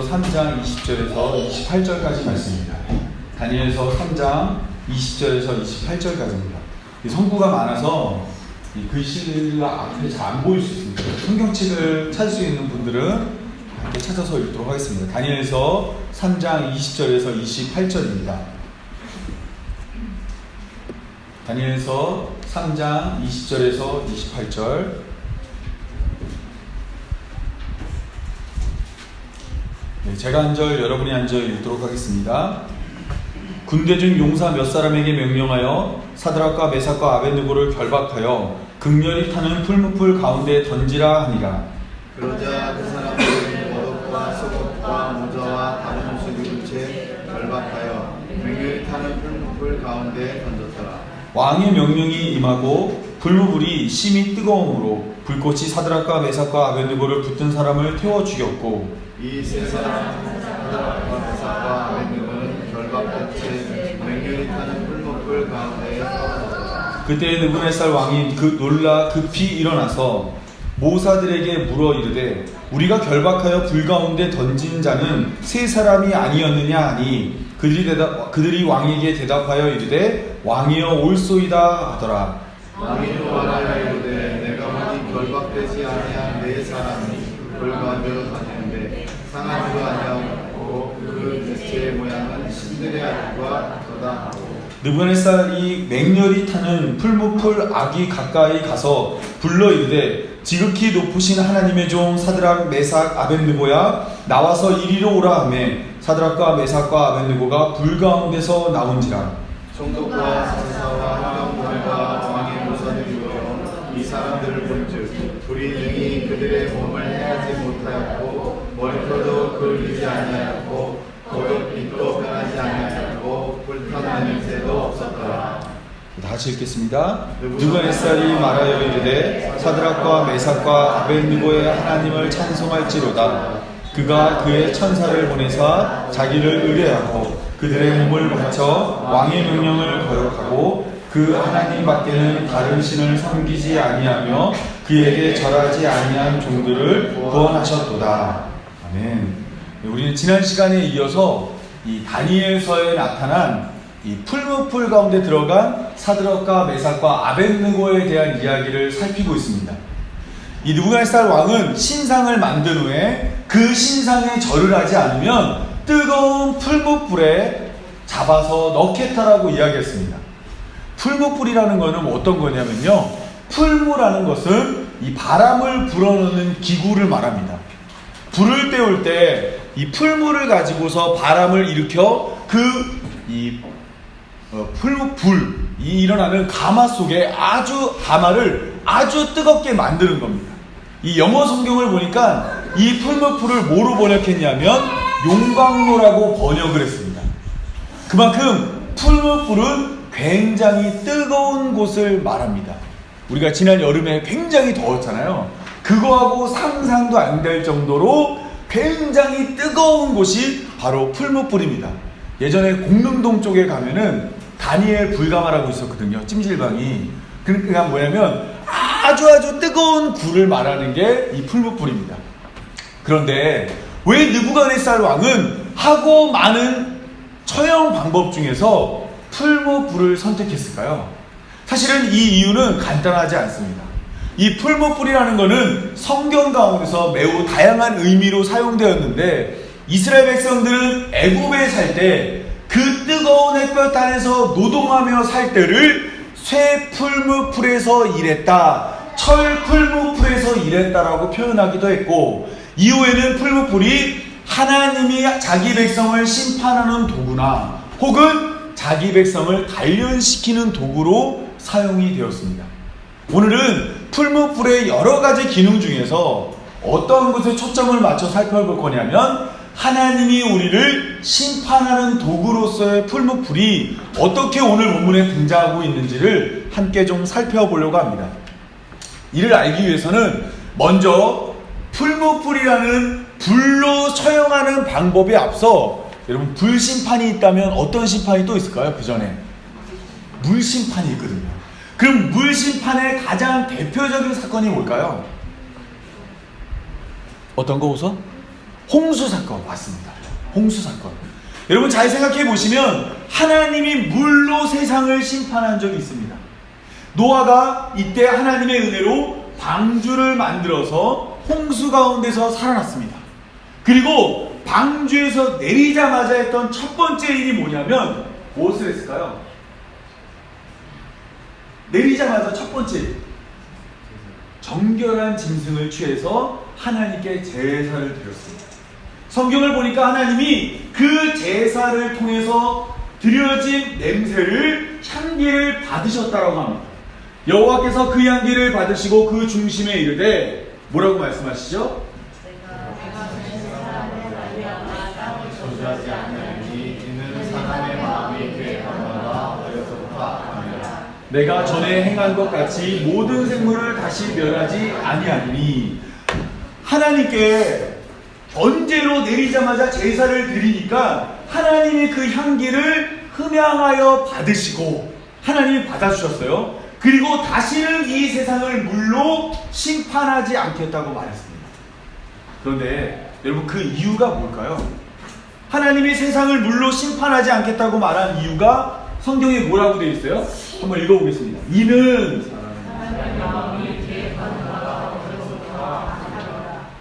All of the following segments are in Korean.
3장 20절에서 28절까지 말씀입니다. 다니엘서 3장 20절에서 28절까지입니다. 성구가 많아서 이 글씨가 앞에 잘 안 보일 수 있습니다. 성경책을 찾을 수 있는 분들은 함께 찾아서 읽도록 하겠습니다. 다니엘서 3장 20절에서 28절입니다. 다니엘서 3장 20절에서 28절. 제가 한 절, 여러분이 한 절 읽도록 하겠습니다. 군대 중 용사 몇 사람에게 명령하여 사드락과 메삭과 아벳느고를 결박하여 극렬히 타는 풀무풀 가운데 던지라 하니라. 그러자 그 사람들이 겉옷과 속옷과 모자와 다른 옷을 입은 채 결박하여 맹렬히 타는 풀무풀 가운데 던졌더라. 왕의 명령이 임하고 풀무불이 심히 뜨거움으로 불꽃이 사드락과 메삭과 아벳느고를 붙든 사람을 태워 죽였고 이 세 사람 사드락과 메삭과 아벳느고는 결박된 채 맹렬히 타는 풀무풀 가운데에 떨어졌더라. 그때 느부갓네살 왕이 놀라 급히 일어나서 모사들에게 물어 이르되 우리가 결박하여 불 가운데 던진 자는 세 사람이 아니었느냐 하니 그들이 왕에게 대답하여 이르되 왕이여 올소이다 하더라. 왕이 또 말하여 이르되 내가 보니 결박되지 아니한 네 사람이 불 가운데로 다니는데 상하지도 아니하고 그 지체의 모양은 신들의 아들과 같도다 하고 느부갓네살이 맹렬히 타는 풀무풀 악이 가까이 가서 불러 이르되 지극히 높으신 하나님의 종 사드락 메삭 아벳느고야 나와서 이리로 오라 하매 사드락과 메삭과 아벳느고가 불 가운데서 나온지라. 총독과 사사와 행정관과 왕의 모사들이 모여 이 사람들을 본즉 불이 능히 그들의 몸을 해하지 못하였고 머리털도 그을리지 아니하였고 겉옷 빛도 변하지 아니하였고 불타는 냄새도 없었더라. 다 같이 읽겠습니다. 느부갓네살이 말하여 이르되 사드락과 메삭과 아벳느고의 하나님을 찬송할지로다. 그가 그의 천사를 보내사 자기를 의뢰하고 그들의 몸을 바쳐 왕의 명령을 거역하고 그 하나님 밖에는 다른 신을 섬기지 아니하며 그에게 절하지 아니한 종들을 구원하셨도다. 아멘. 우리는 지난 시간에 이어서 이 다니엘서에 나타난 이 풀무풀 가운데 들어간 사드락과 메삭과 아벳느고에 대한 이야기를 살피고 있습니다. 이 느부갓네살 왕은 신상을 만든 후에 그 신상에 절을 하지 않으면 뜨거운 풀무불에 잡아서 넣겠다라고 이야기했습니다. 풀무불이라는 것은 어떤 거냐면요, 풀무라는 것은 이 바람을 불어넣는 기구를 말합니다. 불을 때울 때 이 풀무를 가지고서 바람을 일으켜 풀무불이 일어나는 가마 속에 가마를 아주 뜨겁게 만드는 겁니다. 이 영어 성경을 보니까 이 풀무불을 뭐로 번역했냐면 용광로라고 번역을 했습니다. 그만큼 풀무불은 굉장히 뜨거운 곳을 말합니다. 우리가 지난 여름에 굉장히 더웠잖아요. 그거하고 상상도 안 될 정도로 굉장히 뜨거운 곳이 바로 풀무불입니다. 예전에 공릉동 쪽에 가면은 다니엘 불가마라고 있었거든요. 찜질방이. 그러니까 뭐냐면 아주 뜨거운 굴을 말하는 게 이 풀무불입니다. 그런데 왜 느부갓네살 왕은 하고 많은 처형 방법 중에서 풀무불을 선택했을까요? 사실은 이 이유는 간단하지 않습니다. 이 풀무불이라는 것은 성경 가운데서 매우 다양한 의미로 사용되었는데 이스라엘 백성들은 애굽에 살 때 그 뜨거운 햇볕 아래서 노동하며 살 때를 쇠 풀무풀에서 일했다, 철 풀무풀에서 일했다라고 표현하기도 했고, 이후에는 풀무풀이 하나님이 자기 백성을 심판하는 도구나 혹은 자기 백성을 단련시키는 도구로 사용이 되었습니다. 오늘은 풀무불의 여러 가지 기능 중에서 어떤 것에 초점을 맞춰 살펴볼 거냐면 하나님이 우리를 심판하는 도구로서의 풀무불이 어떻게 오늘 본문에 등장하고 있는지를 함께 좀 살펴보려고 합니다. 이를 알기 위해서는 먼저 풀무불이라는 불로 처형하는 방법에 앞서 여러분, 불심판이 있다면 어떤 심판이 또 있을까요? 그 전에 물심판이 있거든요. 그럼 물심판의 가장 대표적인 사건이 뭘까요? 어떤 거 웃어? 홍수 사건 맞습니다. 홍수 사건. 여러분 잘 생각해 보시면 하나님이 물로 세상을 심판한 적이 있습니다. 노아가 이때 하나님의 은혜로 방주를 만들어서 홍수 가운데서 살아났습니다. 그리고 방주에서 내리자마자 했던 첫 번째 일이 뭐냐면 무엇을 했을까요? 내리자마자 첫 번째 일, 정결한 짐승을 취해서 하나님께 제사를 드렸습니다. 성경을 보니까 하나님이 그 제사를 통해서 드려진 냄새를, 향기를 받으셨다라고 합니다. 여호와께서 그 향기를 받으시고 그 중심에 이르되 뭐라고 말씀하시죠? 저주하지 않으니 이는 사람의 마음이 계획하다가 어려서부터 악함이라. 내가 전에 행한 것 같이 모든 생물을 다시 멸하지 아니하니. 하나님께 번제로 내리자마자 제사를 드리니까 하나님이 그 향기를 흠양하여 받으시고 하나님이 받아주셨어요. 그리고 다시는 이 세상을 물로 심판하지 않겠다고 말했습니다. 그런데 여러분 그 이유가 뭘까요? 하나님이 세상을 물로 심판하지 않겠다고 말한 이유가 성경에 뭐라고 되어 있어요? 한번 읽어보겠습니다. 이는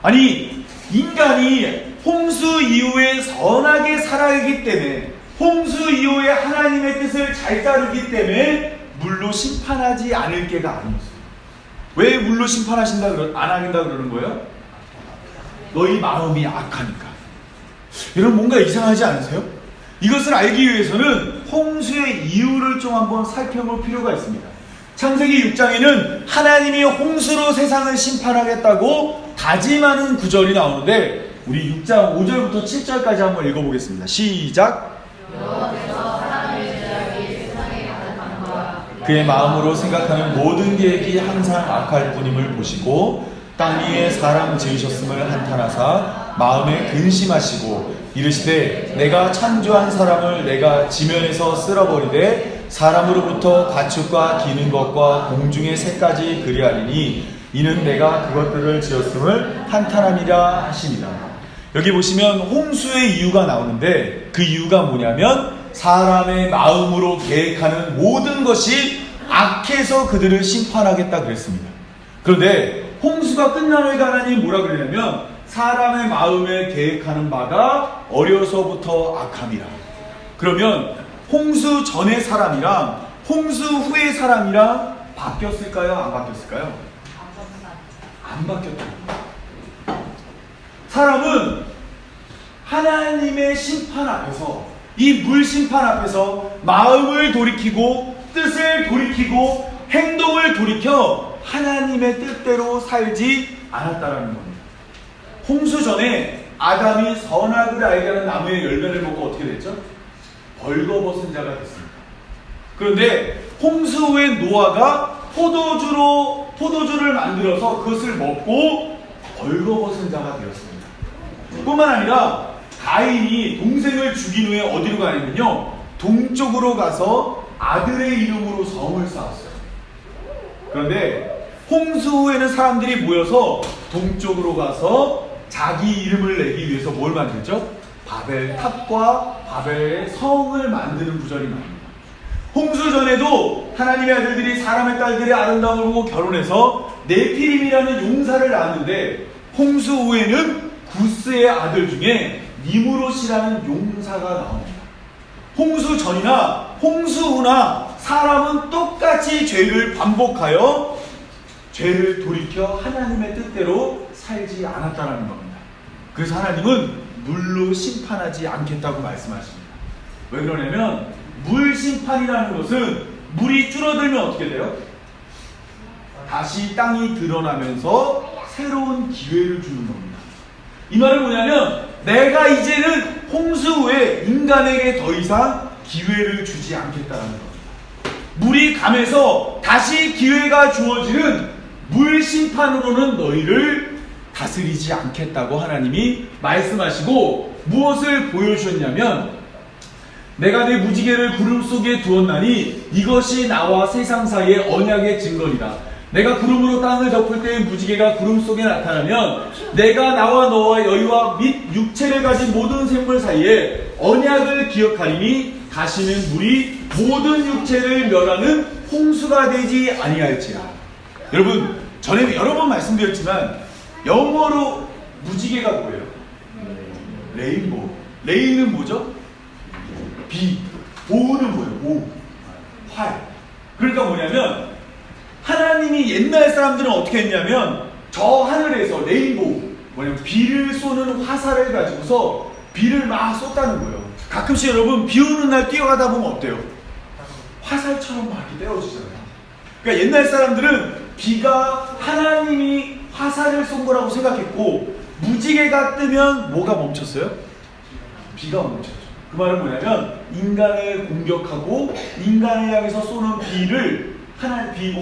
아니 인간이 홍수 이후에 선하게 살아가기 때문에, 홍수 이후에 하나님의 뜻을 잘 따르기 때문에 물로 심판하지 않을 게가 아니었어요. 왜 물로 안 하긴다 그러는 거예요? 너희 마음이 악하니까. 여러분 뭔가 이상하지 않으세요? 이것을 알기 위해서는 홍수의 이유를 좀 한번 살펴볼 필요가 있습니다. 창세기 6장에는 하나님이 홍수로 세상을 심판하겠다고 다짐하는 구절이 나오는데 우리 6장 5절부터 7절까지 한번 읽어보겠습니다. 시작! 그의 마음으로 생각하는 모든 계획이 항상 악할 뿐임을 보시고 땅 위에 사람 지으셨음을 한탄하사 마음에 근심하시고 이르시되 내가 창조한 사람을 내가 지면에서 쓸어버리되 사람으로부터 가축과 기는 것과 공중의 새까지 그리하리니 이는 내가 그것들을 지었음을 한탄함이라 하시니라. 여기 보시면 홍수의 이유가 나오는데 그 이유가 뭐냐면 사람의 마음으로 계획하는 모든 것이 악해서 그들을 심판하겠다 그랬습니다. 그런데 홍수가 끝나는 하나님이 뭐라 그러냐면 사람의 마음에 계획하는 바가 어려서부터 악함이라. 그러면 홍수 전의 사람이랑 홍수 후의 사람이랑 바뀌었을까요? 안 바뀌었을까요? 안 바뀌었다. 사람은 하나님의 심판 앞에서, 이 물 심판 앞에서 마음을 돌이키고 뜻을 돌이키고 행동을 돌이켜 하나님의 뜻대로 살지 않았다라는 겁니다. 홍수 전에 아담이 선악을 알게 하는 나무의 열매를 먹고 어떻게 됐죠? 벌거벗은 자가 됐습니다. 그런데 홍수 후에 노아가 포도주를 만들어서 그것을 먹고 벌거벗은 자가 되었습니다. 뿐만 아니라 가인이 동생을 죽인 후에 어디로 가냐면요, 동쪽으로 가서 아들의 이름으로 성을 쌓았어요. 그런데 홍수 후에는 사람들이 모여서 동쪽으로 가서 자기 이름을 내기 위해서 뭘 만들죠? 바벨탑과 바벨의 성을 만드는 구절이 나옵니다. 홍수 전에도 하나님의 아들들이 사람의 딸들의 아름다움을 보고 결혼해서 네피림이라는 용사를 낳았는데 홍수 후에는 구스의 아들 중에 니무롯이라는 용사가 나옵니다. 홍수 전이나 홍수 후나 사람은 똑같이 죄를 반복하여 죄를 돌이켜 하나님의 뜻대로 살지 않았다는 겁니다. 그래서 하나님은 물로 심판하지 않겠다고 말씀하십니다. 왜 그러냐면 물 심판이라는 것은 물이 줄어들면 어떻게 돼요? 다시 땅이 드러나면서 새로운 기회를 주는 겁니다. 이 말은 뭐냐면 내가 이제는 홍수 후에 인간에게 더 이상 기회를 주지 않겠다는 겁니다. 물이 감해서 다시 기회가 주어지는 물 심판으로는 너희를 다스리지 않겠다고 하나님이 말씀하시고 무엇을 보여주셨냐면 내가 내 무지개를 구름 속에 두었나니 이것이 나와 세상 사이의 언약의 증거니라. 내가 구름으로 땅을 덮을 때의 무지개가 구름 속에 나타나면 내가 나와 너와 여유와 및 육체를 가진 모든 생물 사이에 언약을 기억하리니 다시는 물이 모든 육체를 멸하는 홍수가 되지 아니할지라. 여러분, 전에 여러 번 말씀드렸지만 영어로 무지개가 뭐예요? 레인보우. 레인은 뭐죠? 비. 보우는 뭐예요? 보우. 활. 그러니까 뭐냐면 하나님이 옛날 사람들은 어떻게 했냐면 저 하늘에서 레인보우, 뭐냐면 비를 쏘는 화살을 가지고서 비를 막 쏟다는 거예요. 가끔씩 여러분 비 오는 날 뛰어가다 보면 어때요? 화살처럼 막 이렇게 때려주잖아요. 그러니까 옛날 사람들은 비가 하나님이 화살을 쏜 거라고 생각했고, 무지개가 뜨면 뭐가 멈췄어요? 비가 멈췄죠. 그 말은 뭐냐면 인간을 공격하고 인간을 향해서 쏘는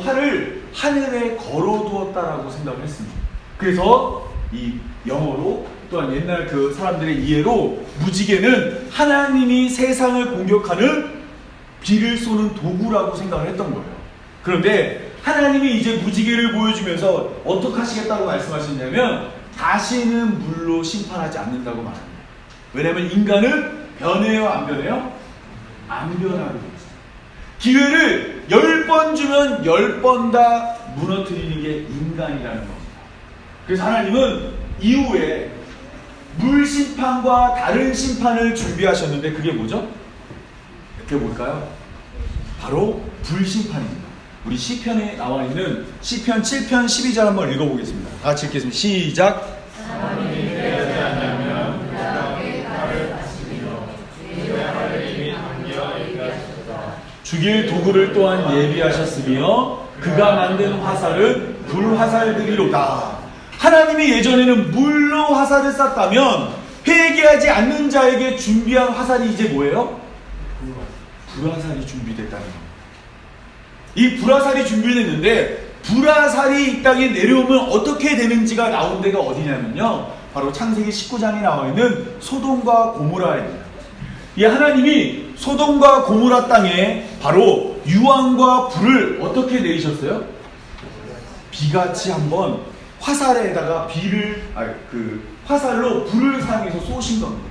활을 하늘에 걸어두었다라고 생각을 했습니다. 그래서 이 영어로 또한 옛날 그 사람들의 이해로 무지개는 하나님이 세상을 공격하는 비를 쏘는 도구라고 생각을 했던 거예요. 그런데 하나님이 이제 무지개를 보여주면서 어떻게 하시겠다고 말씀하셨냐면 다시는 물로 심판하지 않는다고 말합니다. 왜냐하면 인간은 변해요, 안 변해요? 안 변하게 되죠. 기회를 10번 주면 10번 다 무너뜨리는 게 인간이라는 겁니다. 그래서 하나님은 이후에 물 심판과 다른 심판을 준비하셨는데 그게 뭐죠? 그게 뭘까요? 바로 불심판입니다. 우리 시편에 나와 있는 시편 7편 12절 한번 읽어보겠습니다. 다 같이 읽겠습니다. 시작. 하나님이 피하지 않으면 그다음에 나를 다스리며 주의 하를 이미 당겨 예비하셨다. 죽일 도구를 또한 예비하셨으며 그가 만든 화살은 불화살들이로다. 하나님이 예전에는 물로 화살을 쐈다면 회개하지 않는 자에게 준비한 화살이 이제 뭐예요? 불화살이 준비됐다는 겁니다. 이 불화살이 준비됐는데 불화살이 이 땅에 내려오면 어떻게 되는지가 나온 데가 어디냐면요, 바로 창세기 19장에 나와 있는 소돔과 고모라입니다. 이 하나님이 소돔과 고모라 땅에 바로 유황과 불을 어떻게 내리셨어요? 비같이 한번 화살에다가 화살로 불을 사용해서 쏘신 겁니다.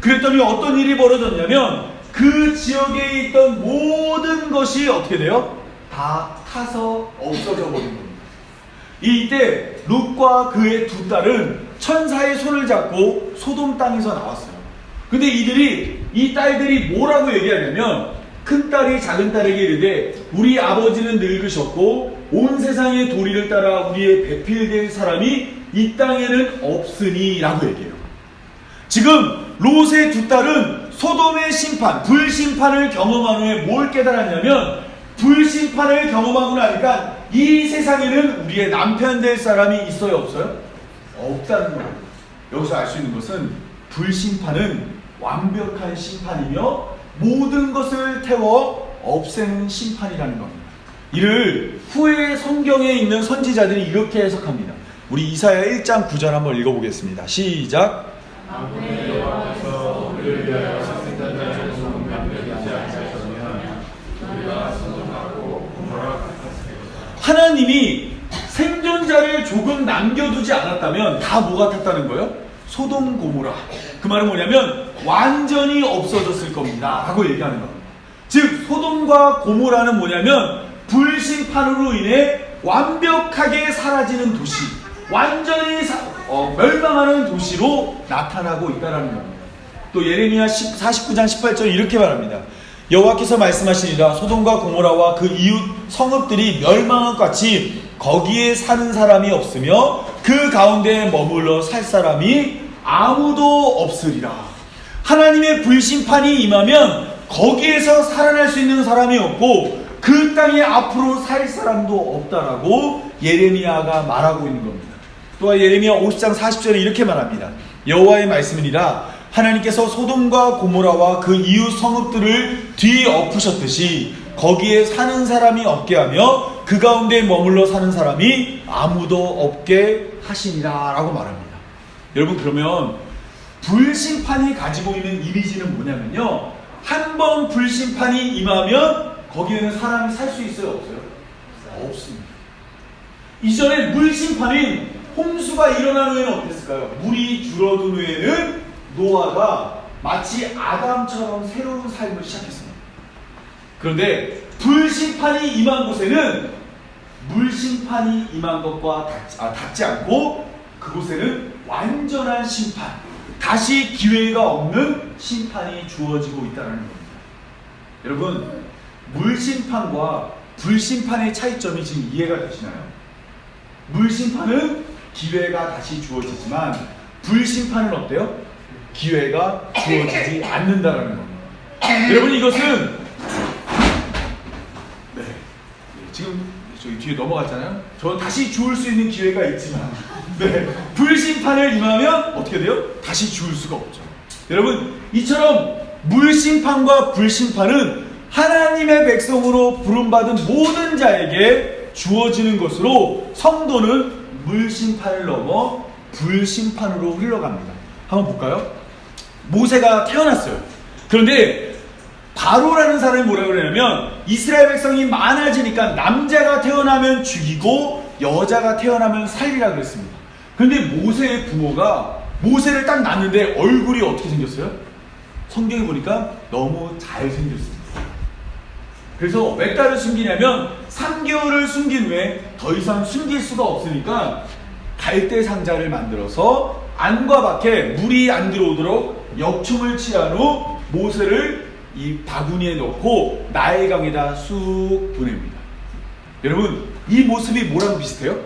그랬더니 어떤 일이 벌어졌냐면 그 지역에 있던 모든 것이 어떻게 돼요? 다 타서 없어져 버린 겁니다. 이때 롯과 그의 두 딸은 천사의 손을 잡고 소돔 땅에서 나왔어요. 근데 이 딸들이 뭐라고 얘기하냐면 큰 딸이 작은 딸에게 이르되 우리 아버지는 늙으셨고 온 세상의 도리를 따라 우리의 배필될 사람이 이 땅에는 없으니 라고 얘기해요. 지금 롯의 두 딸은 소돔의 심판, 불심판을 경험한 후에 뭘 깨달았냐면 불심판을 경험하고 나니까 이 세상에는 우리의 남편 될 사람이 있어요, 없어요? 없다는 거예요. 여기서 알 수 있는 것은 불심판은 완벽한 심판이며 모든 것을 태워 없애는 심판이라는 겁니다. 이를 후에 성경에 있는 선지자들이 이렇게 해석합니다. 우리 이사야 1장 9절 한번 읽어보겠습니다. 시작. 만군의 여호와께서 우리를 위하여 생각한 자를 명령하지 않으셨으면 우리가 소돔하고 고모라 같았으리로다. 하나님이 생존자를 조금 남겨두지 않았다면 다 뭐 같았다는 거예요? 소돔 고모라. 그 말은 뭐냐면 완전히 없어졌을 겁니다 라고 얘기하는 겁니다. 즉 소돔과 고모라는 뭐냐면 불심판으로 인해 완벽하게 사라지는 도시, 완전히 멸망하는 도시로 나타나고 있다는 겁니다. 또 예레미야 49장 18절 이렇게 말합니다. 여호와께서 말씀하시니라 소돔과 고모라와 그 이웃 성읍들이 멸망한 것 같이 거기에 사는 사람이 없으며 그 가운데 머물러 살 사람이 아무도 없으리라. 하나님의 불심판이 임하면 거기에서 살아날 수 있는 사람이 없고 그 땅에 앞으로 살 사람도 없다라고 예레미야가 말하고 있는 겁니다. 또한 예레미야 50장 40절에 이렇게 말합니다. 여호와의 말씀이니라 하나님께서 소돔과 고모라와 그 이웃 성읍들을 뒤엎으셨듯이 거기에 사는 사람이 없게 하며 그 가운데 머물러 사는 사람이 아무도 없게 하시니라 라고 말합니다. 여러분, 그러면 불심판이 가지고 있는 이미지는 뭐냐면요, 한 번 불심판이 임하면 거기에는 사람이 살 수 있어요, 없어요? 없습니다. 이전에 물심판인 홍수가 일어난 후에는 어땠을까요? 물이 줄어든 후에는 노아가 마치 아담처럼 새로운 삶을 시작했습니다. 그런데 불심판이 임한 곳에는 물심판이 임한 것과 닿지 않고 그곳에는 완전한 심판, 다시 기회가 없는 심판이 주어지고 있다는 겁니다. 여러분, 물심판과 불심판의 차이점이 지금 이해가 되시나요? 물심판은 기회가 다시 주어지지만 불심판은 어때요? 기회가 주어지지 않는다는 겁니다. 여러분, 이것은 지금 저기 뒤에 넘어갔잖아요. 저는 다시 주울 수 있는 기회가 있지만 불심판을 임하면 어떻게 돼요? 다시 주울 수가 없죠. 여러분, 이처럼 물심판과 불심판은 하나님의 백성으로 부름받은 모든 자에게 주어지는 것으로 성도는 물심판을 넘어 불심판으로 흘러갑니다. 한번 볼까요? 모세가 태어났어요. 그런데 바로라는 사람이 뭐라고 그러냐면 이스라엘 백성이 많아지니까 남자가 태어나면 죽이고 여자가 태어나면 살리라 그랬습니다. 그런데 모세의 부모가 모세를 딱 낳는데 얼굴이 어떻게 생겼어요? 성경에 보니까 너무 잘생겼습니다. 그래서 몇 달을 숨기냐면 3개월을 숨긴 후에 더 이상 숨길 수가 없으니까 갈대 상자를 만들어서 안과 밖에 물이 안 들어오도록 역청을 칠한 후 모세를 이 바구니에 넣고 나일강에다 쑥 보냅니다. 여러분, 이 모습이 뭐랑 비슷해요?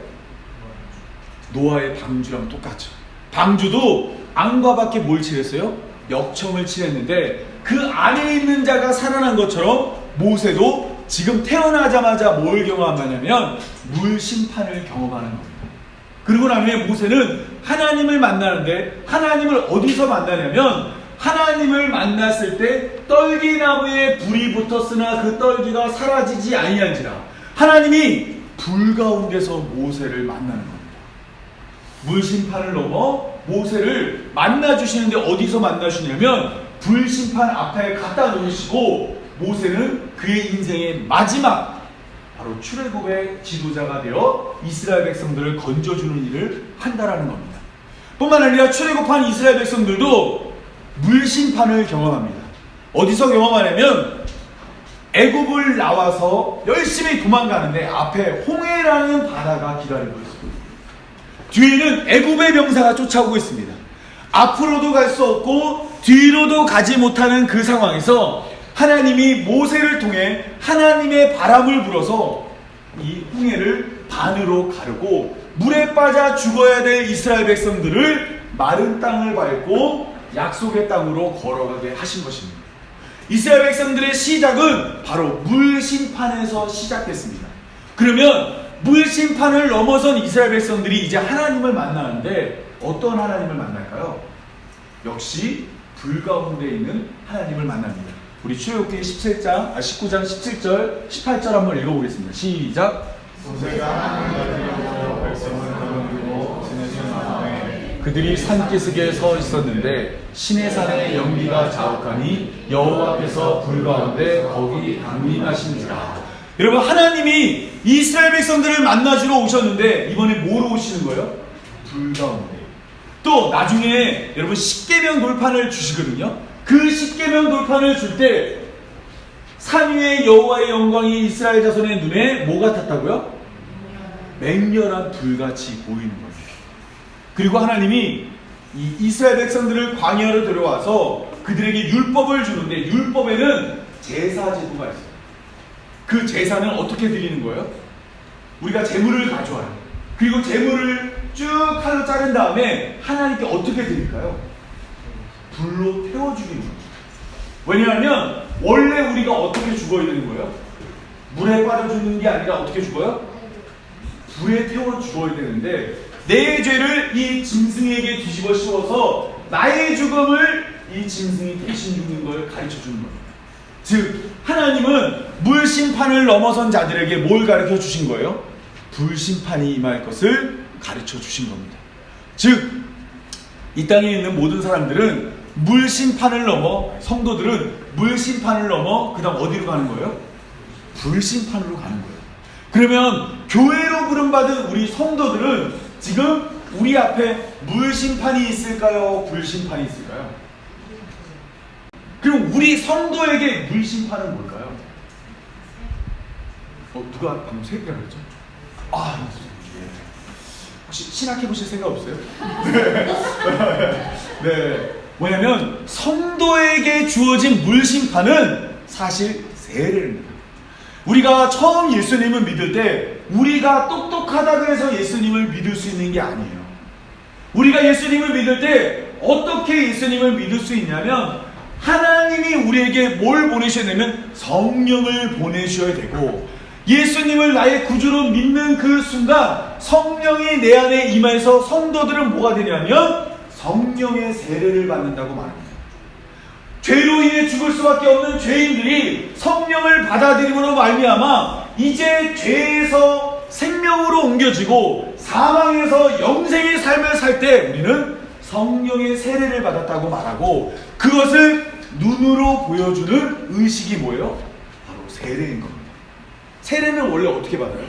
노아의 방주랑 똑같죠. 방주도 안과 밖에 뭘 칠했어요? 역청을 칠했는데 그 안에 있는 자가 살아난 것처럼 모세도 지금 태어나자마자 뭘 경험하냐면 물심판을 경험하는 겁니다. 그리고 난 후에 모세는 하나님을 만나는데 하나님을 어디서 만나냐면 하나님을 만났을 때 떨기나무에 불이 붙었으나 그 떨기가 사라지지 아니한지라 하나님이 불 가운데서 모세를 만나는 겁니다. 물심판을 넘어 모세를 만나주시는데 어디서 만나주시냐면 불심판 앞에 갖다 놓으시고 모세는 그의 인생의 마지막 바로 출애굽의 지도자가 되어 이스라엘 백성들을 건져주는 일을 한다라는 겁니다. 뿐만 아니라 출애굽한 이스라엘 백성들도 물심판을 경험합니다. 어디서 경험하냐면 애굽을 나와서 열심히 도망가는데 앞에 홍해라는 바다가 기다리고 있습니다. 뒤에는 애굽의 병사가 쫓아오고 있습니다. 앞으로도 갈 수 없고 뒤로도 가지 못하는 그 상황에서 하나님이 모세를 통해 하나님의 바람을 불어서 이 홍해를 반으로 가르고 물에 빠져 죽어야 될 이스라엘 백성들을 마른 땅을 밟고 약속의 땅으로 걸어가게 하신 것입니다. 이스라엘 백성들의 시작은 바로 물심판에서 시작됐습니다. 그러면 물심판을 넘어선 이스라엘 백성들이 이제 하나님을 만나는데 어떤 하나님을 만날까요? 역시 불 가운데 있는 하나님을 만납니다. 우리 출애굽기 19장 17절 18절 한번 읽어보겠습니다. 시작. 모세가 하나님을 가지고 백성을 거느리고 지내신 마당에 그들이 산기슭에 서 있었는데 시내산의 연기가 자욱하니 여호와께서 불 가운데 거기 강림하신지라. 여러분, 하나님이 이스라엘 백성들을 만나주러 오셨는데 이번에 뭐로 오시는 거예요? 불 가운데. 또 나중에 여러분 십계명 돌판을 주시거든요. 그 십계명 돌판을 줄 때 산 위에 여호와의 영광이 이스라엘 자손의 눈에 뭐 같았다고요? 맹렬한 불같이 보이는 겁니다. 그리고 하나님이 이 이스라엘 백성들을 광야로 데려와서 그들에게 율법을 주는데 율법에는 제사 제도가 있어요. 그 제사는 어떻게 드리는 거예요? 우리가 제물을 가져와요. 그리고 제물을 쭉 칼로 자른 다음에 하나님께 어떻게 드릴까요? 불로 태워 죽이는 거예요. 왜냐하면 원래 우리가 어떻게 죽어야 되는 거예요? 물에 빠져 죽는 게 아니라 어떻게 죽어요? 불에 태워 죽어야 되는데 내 죄를 이 짐승에게 뒤집어 씌워서 나의 죽음을 이 짐승이 대신 죽는 걸 가르쳐 주는 겁니다. 즉 하나님은 물심판을 넘어선 자들에게 뭘 가르쳐 주신 거예요? 불심판이 임할 것을 가르쳐 주신 겁니다. 즉 이 땅에 있는 모든 사람들은 물심판을 넘어, 성도들은 물심판을 넘어 그 다음 어디로 가는 거예요? 불심판으로 가는 거예요. 그러면 교회로 부름받은 우리 성도들은 지금 우리 앞에 물심판이 있을까요? 불심판이 있을까요? 그럼 우리 성도에게 물심판은 뭘까요? 누가 방금 세 개라 그랬죠? 예. 혹시 신학해 보실 생각 없어요? 네. 뭐냐면 성도에게 주어진 물심판은 사실 세례입니다. 우리가 처음 예수님을 믿을 때 우리가 똑똑하다고 해서 예수님을 믿을 수 있는 게 아니에요. 우리가 예수님을 믿을 때 어떻게 예수님을 믿을 수 있냐면 하나님이 우리에게 뭘 보내셔야 되면 성령을 보내셔야 되고, 예수님을 나의 구주로 믿는 그 순간 성령이 내 안에 임해서 성도들은 뭐가 되냐면 성령의 세례를 받는다고 말합니다. 죄로 인해 죽을 수밖에 없는 죄인들이 성령을 받아들임으로 말미암아 이제 죄에서 생명으로 옮겨지고 사망에서 영생의 삶을 살 때 우리는 성령의 세례를 받았다고 말하고, 그것을 눈으로 보여주는 의식이 뭐예요? 바로 세례인 겁니다. 세례는 원래 어떻게 받아요?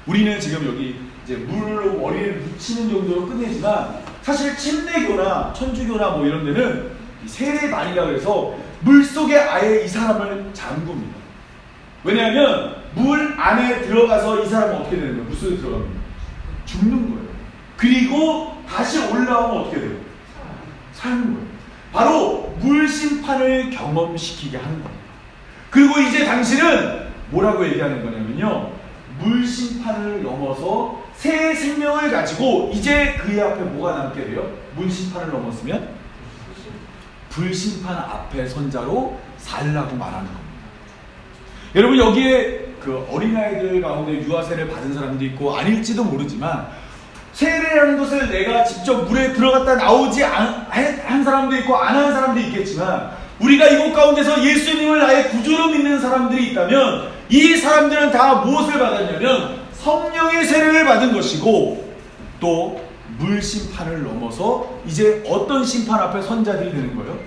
우리는 지금 여기 이제 물로 머리를 묻히는 정도로 끝내지만 사실 침례교나 천주교나 뭐 이런 데는 세례반이라고 해서 물 속에 아예 이 사람을 잠굽니다. 왜냐하면 물 안에 들어가서 이 사람은 어떻게 되는 거예요? 물 속에 들어갑니다. 죽는 거예요. 그리고 다시 올라오면 어떻게 돼요? 사는 거예요. 바로 물 심판을 경험시키게 하는 겁니다. 그리고 이제 당신은 뭐라고 얘기하는 거냐면요, 물 심판을 넘어서 새 생명을 가지고 이제 그의 앞에 뭐가 남게 돼요? 물 심판을 넘었으면 불심판 앞에 선자로 살라고 말하는 겁니다. 여러분, 여기에 그 어린아이들 가운데 유아세례를 받은 사람도 있고 아닐지도 모르지만, 세례라는 것을 내가 직접 물에 들어갔다 나오지 한 사람도 있고 안 한 사람도 있겠지만, 우리가 이곳 가운데서 예수님을 나의 구주로 믿는 사람들이 있다면 이 사람들은 다 무엇을 받았냐면 성령의 세례를 받은 것이고, 또 물심판을 넘어서 이제 어떤 심판 앞에 선자들이 되는 거예요?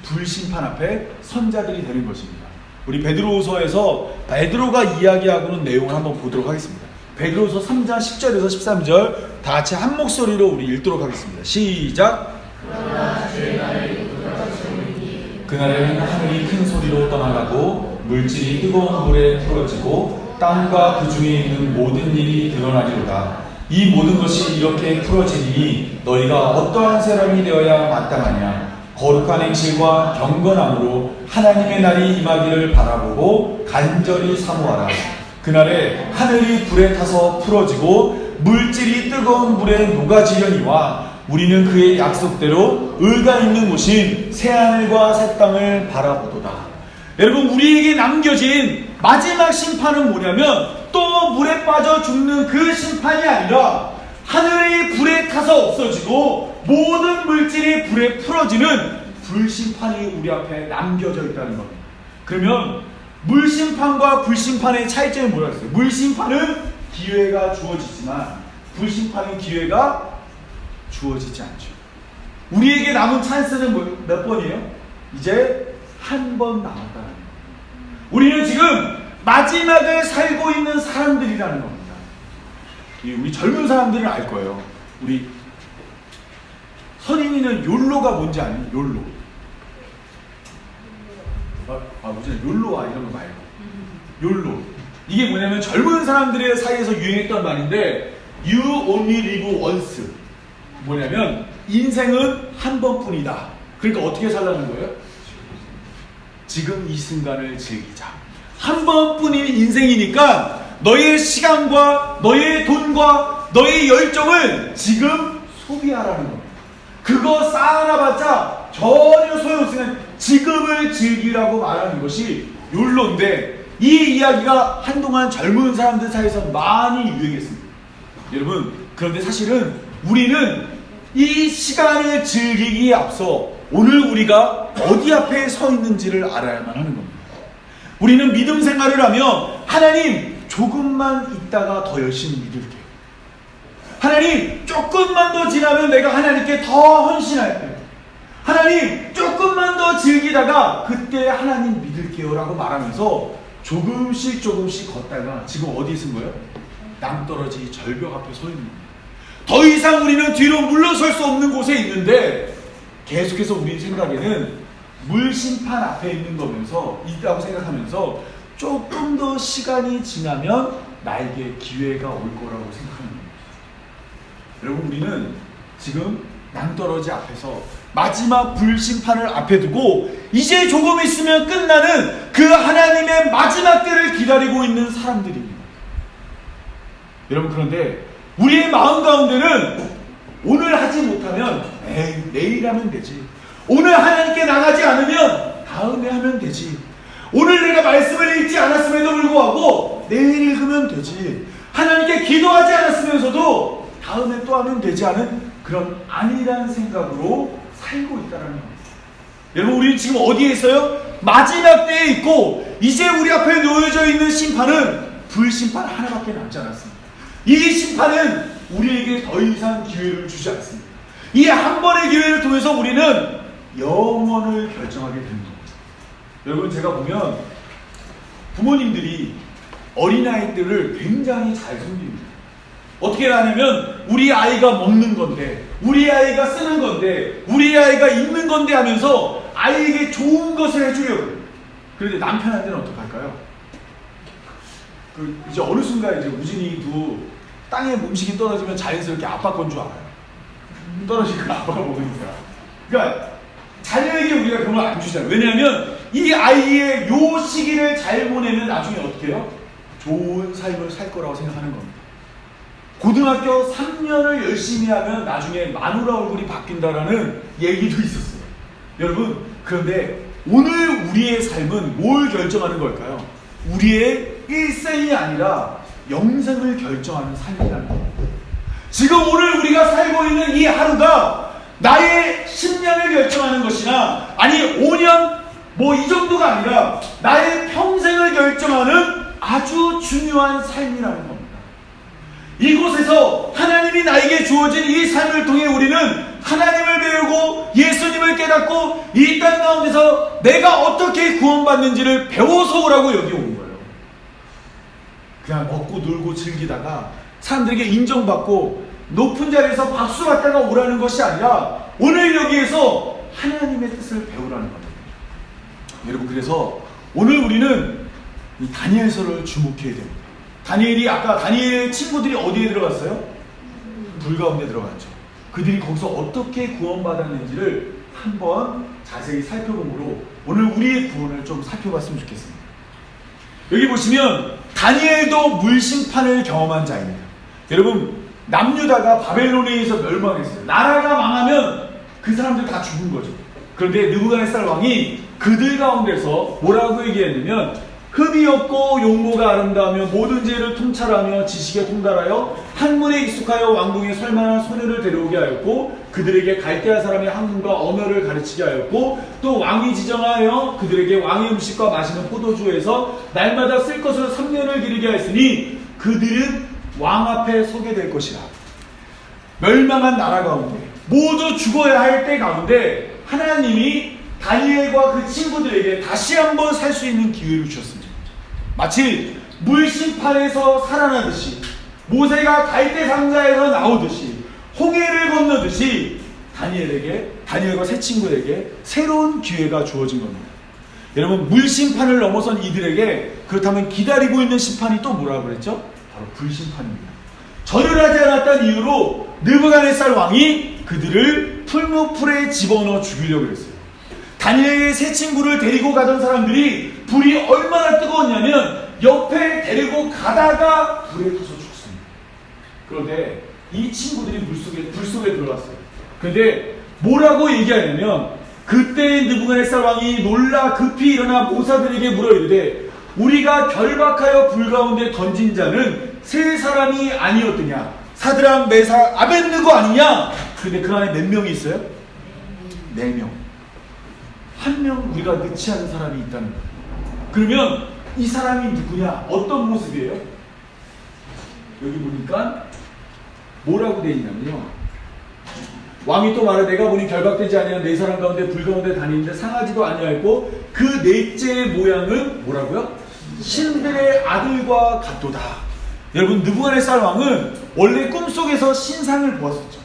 불심판 앞에 선자들이 되는 것입니다. 우리 베드로후서에서 베드로가 이야기하고는 내용을 한번 보도록 하겠습니다. 베드로후서 3장 10절에서 13절 다 같이 한 목소리로 우리 읽도록 하겠습니다. 시작. 그날에는 하늘이 큰 소리로 떠나가고 물질이 뜨거운 물에 풀어지고 땅과 그 중에 있는 모든 일이 드러나리로다. 이 모든 것이 이렇게 풀어지니 너희가 어떠한 사람이 되어야 마땅하냐? 거룩한 행실과 경건함으로 하나님의 날이 임하기를 바라보고 간절히 사모하라. 그날에 하늘이 불에 타서 풀어지고 물질이 뜨거운 물에 녹아지려니와 우리는 그의 약속대로 의가 있는 곳인 새하늘과 새 땅을 바라보도다. 여러분, 우리에게 남겨진 마지막 심판은 뭐냐면 또 물에 빠져 죽는 그 심판이 아니라 하늘이 불에 타서 없어지고 모든 물질이 불에 풀어지는 불심판이 우리 앞에 남겨져 있다는 겁니다. 그러면 물심판과 불심판의 차이점이 뭐라고 했어요? 물심판은 기회가 주어지지만 불심판은 기회가 주어지지 않죠. 우리에게 남은 찬스는 몇 번이에요? 이제 한 번 남았다는 거예요. 우리는 지금 마지막을 살고 있는 사람들이라는 겁니다. 우리 젊은 사람들은 알 거예요. 우리 선인이는 욜로가 뭔지 아니에요? 욜로. 무슨 욜로와 이런 거 말고. 욜로. 이게 뭐냐면 젊은 사람들의 사이에서 유행했던 말인데, You only live once. 뭐냐면 인생은 한 번뿐이다. 그러니까 어떻게 살라는 거예요? 지금 이 순간을 즐기자. 한 번뿐인 인생이니까 너의 시간과 너의 돈과 너의 열정을 지금 소비하라는 겁니다. 그거 쌓아놔봤자 전혀 소용없으면 지금을 즐기라고 말하는 것이 욜로인데, 이 이야기가 한동안 젊은 사람들 사이에서 많이 유행했습니다. 여러분, 그런데 사실은 우리는 이 시간을 즐기기에 앞서 오늘 우리가 어디 앞에 서 있는지를 알아야만 하는 겁니다. 우리는 믿음 생활을 하며 하나님 조금만 있다가 더 열심히 믿을게요. 하나님 조금만 더 지나면 내가 하나님께 더 헌신할게요. 하나님 조금만 더 즐기다가 그때 하나님 믿을게요 라고 말하면서 조금씩 걷다가 지금 어디에 쓴 거예요? 낭떠러지 절벽 앞에 서 있는 거예요. 더 이상 우리는 뒤로 물러설 수 없는 곳에 있는데 계속해서 우리 생각에는 물심판 앞에 있는 거면서 있다고 생각하면서 조금 더 시간이 지나면 나에게 기회가 올 거라고 생각하는 거예요. 여러분, 우리는 지금 낭떠러지 앞에서 마지막 불심판을 앞에 두고 이제 조금 있으면 끝나는 그 하나님의 마지막 때를 기다리고 있는 사람들입니다. 여러분, 그런데 우리의 마음 가운데는 오늘 하지 못하면 내일 하면 되지, 오늘 하나님께 나가지 않으면 다음에 하면 되지, 오늘 내가 말씀을 읽지 않았음에도 불구하고 내일 읽으면 되지, 하나님께 기도하지 않았으면서도 다음에 또 하면 되지 않은 그런 아니라는 생각으로 살고 있다는 겁니다. 여러분, 우리는 지금 어디에 있어요? 마지막 때에 있고 이제 우리 앞에 놓여져 있는 심판은 불심판 하나밖에 남지 않았습니다. 이 심판은 우리에게 더 이상 기회를 주지 않습니다. 이 한 번의 기회를 통해서 우리는 영원을 결정하게 되는 겁니다. 여러분, 제가 보면 부모님들이 어린아이들을 굉장히 잘 섬깁니다. 어떻게 하냐면 우리 아이가 먹는 건데, 우리 아이가 쓰는 건데, 우리 아이가 입는 건데 하면서 아이에게 좋은 것을 해주려고 해요. 그런데 남편한테는 어떡할까요? 이제 어느 순간 이제 우진이도 땅에 음식이 떨어지면 자연스럽게 아빠 건 줄 알아요. 떨어지니까 아빠가 먹으니까. 그러니까 자녀에게 우리가 그런 걸 안 주잖아요. 왜냐하면 이 아이의 요 시기를 잘 보내면 나중에 어떻게 해요? 좋은 삶을 살 거라고 생각하는 겁니다. 고등학교 3년을 열심히 하면 나중에 마누라 얼굴이 바뀐다라는 얘기도 있었어요. 여러분, 그런데 오늘 우리의 삶은 뭘 결정하는 걸까요? 우리의 일생이 아니라 영생을 결정하는 삶이라는 겁니다. 지금 오늘 우리가 살고 있는 이 하루가 나의 10년을 결정하는 것이나, 아니 5년 이 정도가 아니라 나의 평생을 결정하는 아주 중요한 삶이라는 겁니다. 이곳에서 하나님이 나에게 주어진 이 삶을 통해 우리는 하나님을 배우고 예수님을 깨닫고 이 땅 가운데서 내가 어떻게 구원받는지를 배워서 오라고 여기 온 거예요. 그냥 먹고 놀고 즐기다가 사람들에게 인정받고 높은 자리에서 박수 받다가 오라는 것이 아니라 오늘 여기에서 하나님의 뜻을 배우라는 겁니다. 여러분, 그래서 오늘 우리는 이 다니엘서를 주목해야 됩니다. 다니엘이, 아까 다니엘의 친구들이 어디에 들어갔어요? 불 가운데 들어갔죠. 그들이 거기서 어떻게 구원받았는지를 한번 자세히 살펴보므로 오늘 우리의 구원을 좀 살펴봤으면 좋겠습니다. 여기 보시면 다니엘도 물심판을 경험한 자입니다. 여러분, 남유다가 바벨론에 의해서 멸망했어요. 나라가 망하면 그 사람들 다 죽은 거죠. 그런데 느부갓네살 왕이 그들 가운데서 뭐라고 얘기했냐면, 흠이 없고 용모가 아름다우며 모든 죄를 통찰하며 지식에 통달하여 학문에 익숙하여 왕궁에 설만한 소녀를 데려오게 하였고 그들에게 갈대아 사람의 학문과 언어를 가르치게 하였고 또 왕이 지정하여 그들에게 왕의 음식과 마시는 포도주에서 날마다 쓸 것으로 3년을 기르게 하였으니 그들은 왕 앞에 서게 될 것이라. 멸망한 나라 가운데 모두 죽어야 할 때 가운데 하나님이 다니엘과 그 친구들에게 다시 한번 살 수 있는 기회를 주셨습니다. 마치 물심판에서 살아나듯이, 모세가 갈대 상자에서 나오듯이, 홍해를 건너듯이 다니엘과 세 친구에게 새로운 기회가 주어진 겁니다. 여러분, 물심판을 넘어선 이들에게 그렇다면 기다리고 있는 심판이 또 뭐라고 그랬죠? 바로 불심판입니다. 절을 하지 않았던 이유로 느부갓네살 왕이 그들을 풀무풀에 집어넣어 죽이려고 했어요. 다니엘의 세 친구를 데리고 가던 사람들이 불이 얼마나 뜨거웠냐면 옆에 데리고 가다가 불에 타서 죽습니다. 그런데 이 친구들이 불 속에 들어갔어요. 그런데 뭐라고 얘기하냐면, 그때 느부갓네살 왕이 놀라 급히 일어나 모사들에게 물어 이르되 우리가 결박하여 불 가운데 던진 자는 세 사람이 아니었더냐? 사드락, 메삭, 아벳느고 아니냐? 근데 그 안에 몇 명이 있어요? 4명. 한 명 우리가 넣지 않은 사람이 있다는 거예요. 그러면 이 사람이 누구냐? 어떤 모습이에요? 여기 보니까 뭐라고 되어 있냐면요, 왕이 또 말해 내가 보니 결박되지 아니한 4사람 가운데 불 가운데 다니는데 상하지도 아니하였고 그 넷째의 모양은 뭐라고요? 신들의 아들과 같도다. 여러분, 느부갓네살 왕은 원래 꿈속에서 신상을 보았었죠.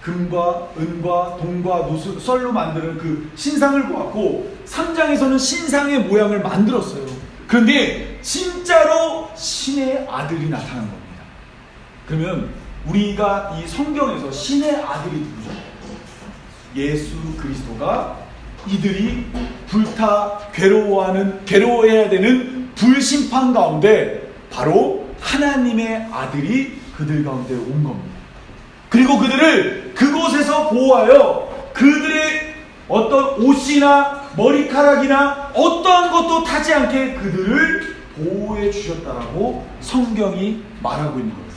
금과 은과 동과 썰로 만드는 그 신상을 보았고 3장에서는 신상의 모양을 만들었어요. 그런데 진짜로 신의 아들이 나타난 겁니다. 그러면 우리가 이 성경에서 신의 아들이 누구죠? 예수 그리스도가 이들이 괴로워해야 되는 불심판 가운데 바로 하나님의 아들이 그들 가운데 온 겁니다. 그리고 그들을 그곳에서 보호하여 그들의 어떤 옷이나 머리카락이나 어떠한 것도 타지 않게 그들을 보호해 주셨다라고 성경이 말하고 있는 겁니다.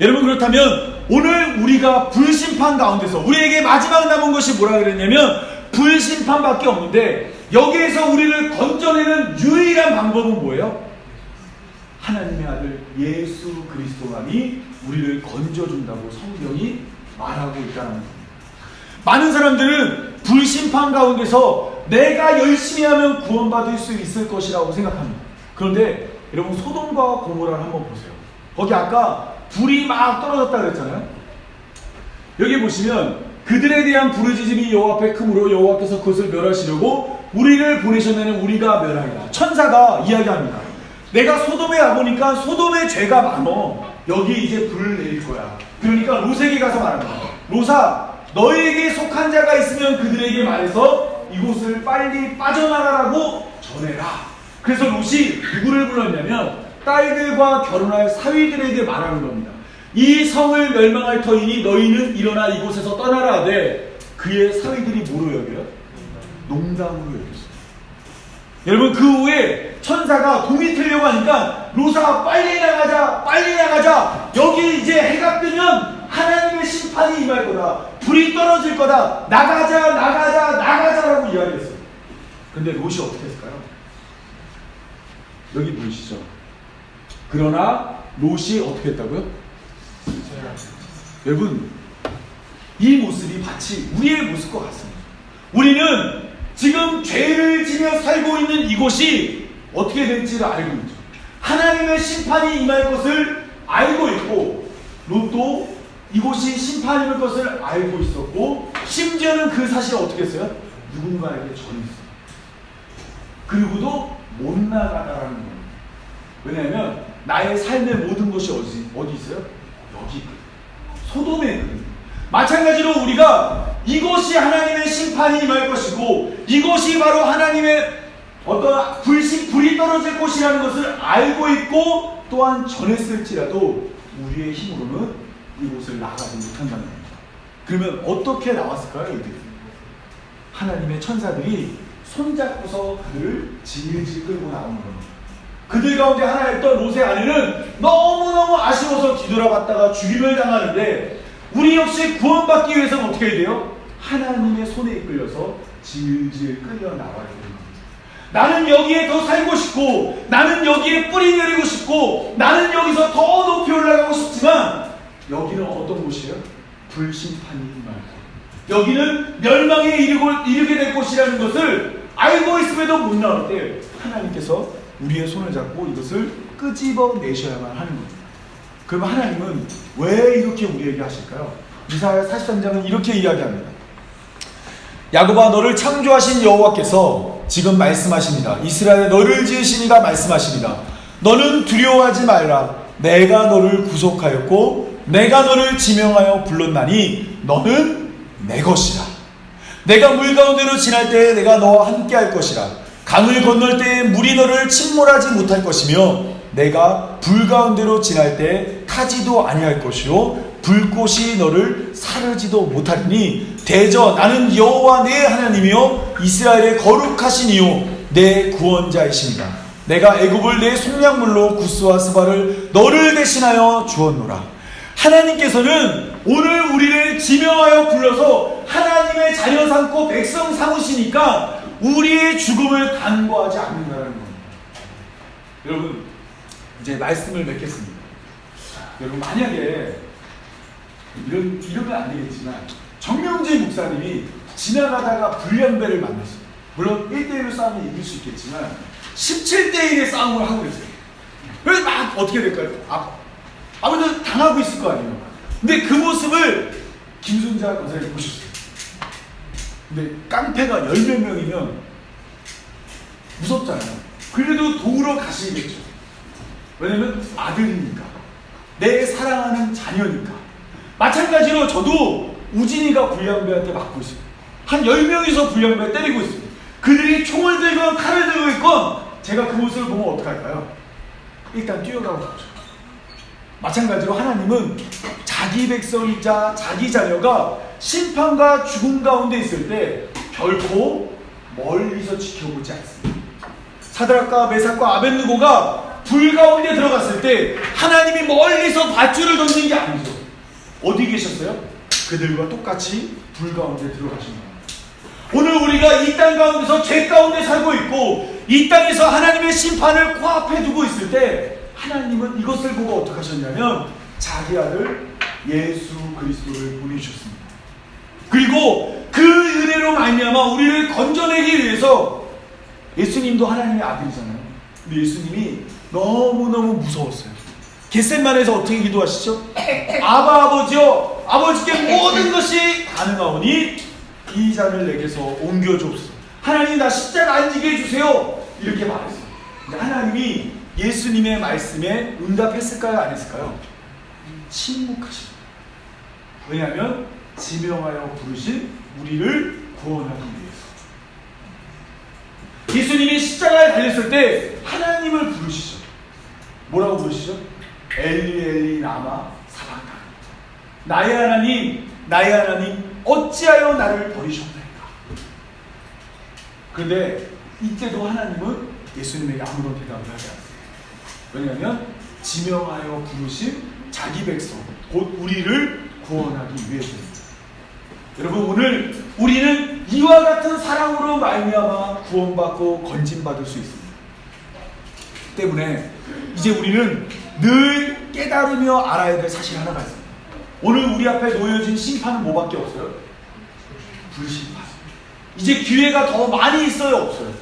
여러분, 그렇다면 오늘 우리가 불심판 가운데서 우리에게 마지막 남은 것이 뭐라 그랬냐면 불심판밖에 없는데, 여기에서 우리를 건져내는 유일한 방법은 뭐예요? 하나님의 아들 예수 그리스도만이 우리를 건져준다고 성경이 말하고 있다는 겁니다. 많은 사람들은 불심판 가운데서 내가 열심히 하면 구원받을 수 있을 것이라고 생각합니다. 그런데 여러분, 소돔과 고모라를 한번 보세요. 거기 아까 불이 막 떨어졌다 그랬잖아요. 여기 보시면 그들에 대한 부르짖음이 여호와 앞에 크므로 여호와께서 그것을 멸하시려고 우리를 보내셨나니 우리가 멸하리라. 천사가 이야기합니다. 내가 소돔에 와보니까 소돔의 죄가 많어. 여기 이제 불을 내릴 거야. 그러니까 롯에게 가서 말합니다. 롯아, 너에게 속한 자가 있으면 그들에게 말해서 이곳을 빨리 빠져나가라고 전해라. 그래서 롯이 누구를 불렀냐면 딸들과 결혼할 사위들에게 말하는 겁니다. 이 성을 멸망할 터이니 너희는 일어나 이곳에서 떠나라 하되 그의 사위들이 뭐로 여겨요? 농담으로 여겼어요. 여러분, 그 후에 천사가 동이 틀려고 하니까 롯아, 빨리 나가자, 빨리 나가자. 여기 이제 해가 뜨면 하나님의 심판이 임할 거다. 불이 떨어질 거다. 나가자, 나가자, 나가자라고 이야기했어요. 근데 롯이 어떻게 했을까요? 여기 보이시죠? 그러나 롯이 어떻게 했다고요? 여러분, 이 모습이 마치 우리의 모습과 같습니다. 우리는 지금 죄를 지며 살고 있는 이곳이 어떻게 될지를 알고 있죠. 하나님의 심판이 임할 것을 알고 있고, 롯도 이곳이 심판이 임할 것을 알고 있었고, 심지어는 그 사실을 어떻게 했어요? 누군가에게 전했어요. 그리고도 못 나가다라는 겁니다. 왜냐하면 나의 삶의 모든 것이 어디 있어요? 여기 소돔에 있거든요. 마찬가지로 우리가 이것이 하나님의 심판이 임할 것이고 이것이 바로 하나님의 어떤 불이 떨어질 곳이라는 것을 알고 있고 또한 전했을지라도 우리의 힘으로는 이곳을 나가지 못한다는 겁니다. 그러면 어떻게 나왔을까요? 이들이? 하나님의 천사들이 손잡고서 그들을 질질 끌고 나오는 겁니다. 그들 가운데 하나였던 롯의 아내는 너무너무 아쉬워서 뒤돌아봤다가 죽임을 당하는데, 우리 역시 구원받기 위해서는 어떻게 해야 돼요? 하나님의 손에 이끌려서 질질 끌려 나와야 되는 겁니다. 나는 여기에 더 살고 싶고, 나는 여기에 뿌리 내리고 싶고, 나는 여기서 더 높이 올라가고 싶지만 여기는 어떤 곳이에요? 불심판이 임할 곳. 여기는 멸망에 이르게 될 곳이라는 것을 알고 있음에도 못 나올 때 하나님께서 우리의 손을 잡고 이것을 끄집어내셔야만 하는 겁니다. 그러면 하나님은 왜 이렇게 우리에게 하실까요? 이사야 43장은 이렇게 이야기합니다. 야곱아, 너를 창조하신 여호와께서 지금 말씀하십니다. 이스라엘에 너를 지으신 이가 말씀하십니다. 너는 두려워하지 말라. 내가 너를 구속하였고 내가 너를 지명하여 불렀나니 너는 내 것이라. 내가 물 가운데로 지날 때에 내가 너와 함께 할 것이라. 강을 건널 때에 물이 너를 침몰하지 못할 것이며 내가 불 가운데로 지날 때에 타지도 아니할 것이요 불꽃이 너를 사르지도 못하리니 대저 나는 여호와 내 하나님이요 이스라엘의 거룩하신 이요 내 구원자이십니다. 내가 애굽을 내 속량물로 구스와 스바를 너를 대신하여 주었노라. 하나님께서는 오늘 우리를 지명하여 불러서 하나님의 자녀 삼고 백성 삼으시니까 우리의 죽음을 간과하지 않는다는 겁니다. 여러분, 이제 말씀을 맺겠습니다. 여러분, 만약에 이러면 안 되겠지만 정명재 목사님이 지나가다가 불량배를 만났어요. 물론 1대1로 싸우면 이길 수 있겠지만 17대1의 싸움을 하고 계세요. 그래서 막 어떻게 될까요? 아무래도 당하고 있을 거 아니에요. 근데 그 모습을 김순자 권사님이 보셨어요. 근데 깡패가 10몇 명이면 무섭잖아요. 그래도 도우러 가시겠죠. 왜냐면 아들이니까, 내 사랑하는 자녀니까. 마찬가지로 저도 우진이가 불량배한테 맞고 있어요. 한 10명이서 불량배 때리고 있어요. 그들이 총을 들건 칼을 들고 있건 제가 그 모습을 보면 어떡할까요? 일단 뛰어가고 가죠. 마찬가지로 하나님은 자기 백성이자 자기 자녀가 심판과 죽음 가운데 있을 때 결코 멀리서 지켜보지 않습니다. 사드락과 메삭과 아벳느고가 불 가운데 들어갔을 때 하나님이 멀리서 밧줄을 던진 게 아니죠. 어디 계셨어요? 그들과 똑같이 불 가운데 들어가신 겁니다. 오늘 우리가 이 땅 가운데서 죄 가운데 살고 있고 이 땅에서 하나님의 심판을 코앞에 두고 있을 때 하나님은 이것을 보고 어떻게 하셨냐면 자기 아들 예수 그리스도를 보내주셨습니다. 그리고 그 은혜로 말미암아 우리를 건져내기 위해서, 예수님도 하나님의 아들이잖아요. 근데 예수님이 너무너무 무서웠어요. 겟세마네에서 어떻게 기도하시죠? 아바 아버지여, 아버지께 모든 것이 가능하오니 이 잔을 내게서 옮겨주옵소서. 하나님, 나 십자가 안 지게 해주세요. 이렇게 말했어요. 근데 하나님이 예수님의 말씀에 응답했을까요? 안 했을까요? 침묵하십니다. 왜냐하면 지명하여 부르신 우리를 구원하기 위해서. 예수님이 십자가에 달렸을 때 하나님을 부르시죠. 뭐라고 부르시죠? 엘리 엘리 라마 사박다니, 나의 하나님, 나의 하나님, 어찌하여 나를 버리셨나이까. 그런데 이때도 하나님은 예수님에게 아무런 대답을 하지 않습니다. 왜냐하면 지명하여 부르신 자기 백성, 곧 우리를 구원하기 위해서입니다. 여러분, 오늘 우리는 이와 같은 사랑으로 말미암아 구원받고 건진받을 수 있습니다. 때문에 이제 우리는 늘 깨달으며 알아야 될 사실 하나가 있습니다. 오늘 우리 앞에 놓여진 심판은 뭐밖에 없어요? 불심판. 이제 기회가 더 많이 있어요? 없어요?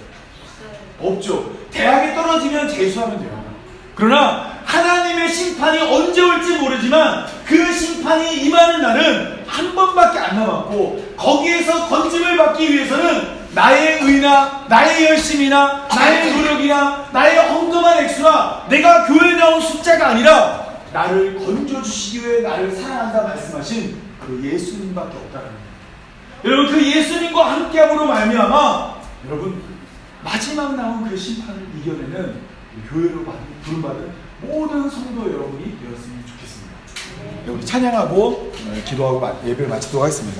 없죠. 대학에 떨어지면 재수하면 돼요. 그러나 하나님의 심판이 언제 올지 모르지만 그 심판이 임하는 날은 한 번밖에 안 남았고, 거기에서 건짐을 받기 위해서는 나의 의나 나의 열심이나 나의 노력이나 나의 엉뚱한 액수나 내가 교회에 나온 숫자가 아니라 나를 건져주시기 위해 나를 사랑한다 말씀하신 그 예수님밖에 없다는 거예요. 여러분, 그 예수님과 함께함으로 말미암아 여러분 마지막 나온 그 심판을 이겨내는 교회로 부름받은 모든 성도 여러분이 되었으면 좋겠습니다. 우리 찬양하고 기도하고 예배를 마치도록 하겠습니다.